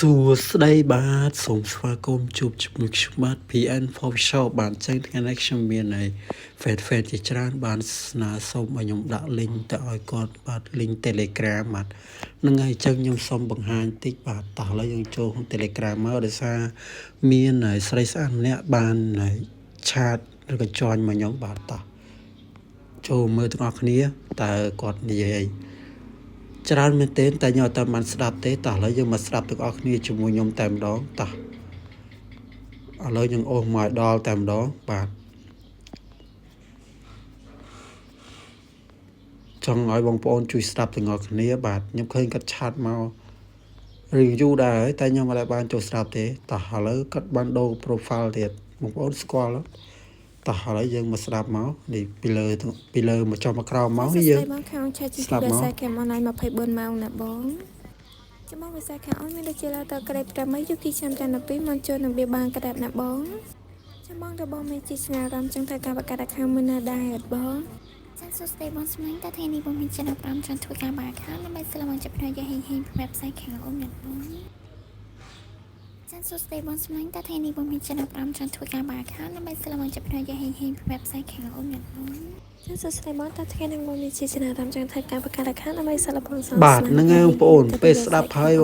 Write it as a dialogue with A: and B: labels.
A: សួស្ដីបាទសូមស្វាគមន៍ជួបជាមួយខ្ញុំបាទ PN Official បាទអញ្ចឹងថ្ងៃនេះខ្ញុំមានឲ្យ fan ជាច្រើនបានស្នើសុំឲ្យខ្ញុំដាក់ link ទៅឲ្យគាត់បាទ link Telegram បាទហ្នឹងហើយអញ្ចឹងខ្ញុំសូមបង្ហាញតិចបាទតោះឥឡូវយើងចូលក្នុង Telegram មកដោយសារមានស្រីស្អាតម្នាក់បានឆាតឬក៏ join មកខ្ញុំបាទតោះចូលមើលទាំងអស់គ្នាតើគាត់និយាយអីច្រើនមែនទេតែខ្ញុំអត់បានស្ដាប់ទេតោះឥឡូវយើងមកស្ដាប់ទាំងអស់គ្នាជាមួយខ្ញុំតែម្ដងតោះឥឡូវយើងអូសមកដល់តែម្ដងបាទចង់ឲ្យបងប្អូនជួយស្ដាប់ទាំងអស់គ្នាបាទខ្ញុំឃើញគាត់ឆាតមករៀងយូរដែរហើយតែខ្ញុំអត់បានចូលស្ដាប់ទេតោះឥឡូវគាត់បានដូរ profile ទៀតបងប្អូនស្គាល់តោះឥឡូវយើងមកស្ដាប់មកនេះពីលើមកចុះមកក្រោមមកនេះយើង
B: បងខាងឆាជីពីភាសាគេមកណៃ24ម៉ោងណាបងចាំមកភាសាខាងអនមានដូចជាតក្រេបតែមកយុគីចាំតែ2មកចូលនឹងវាបានក្តាប់ណាបងចាំបងទៅបងមានជីស្នារំចឹងធ្វើការបកកាត់ខាងមិនណាដែរអត់បងចាសួស្ដីបងស្មាញ់តើថ្ងៃនេះបងមានចំណាប់5ចង់ធ្វើការបាក់ខាងដើម្បីស្លមកចាប់ផ្នែកយាយហេងបែបផ្សាយខាងអូនណាបងចាសួស្ដីបងស្មាញ់តើថ្ងៃនេះបងមានចំណាប់5ចង់ធ្វើការបាក់ខាងដើម្បីស្លមកចាប់ផ្នែកយាយហេងបែបផ្សាយខាងអូនណាបងចាសួស្ដីបងតើថ្ងៃនេះបងមានជីស្នារំចឹងធ្វើការបកកាត់ខាងដើម្បីស្លបងសង
A: បាទហ្នឹងហើយបងប្អូនពេលស្ដាប់ហើយ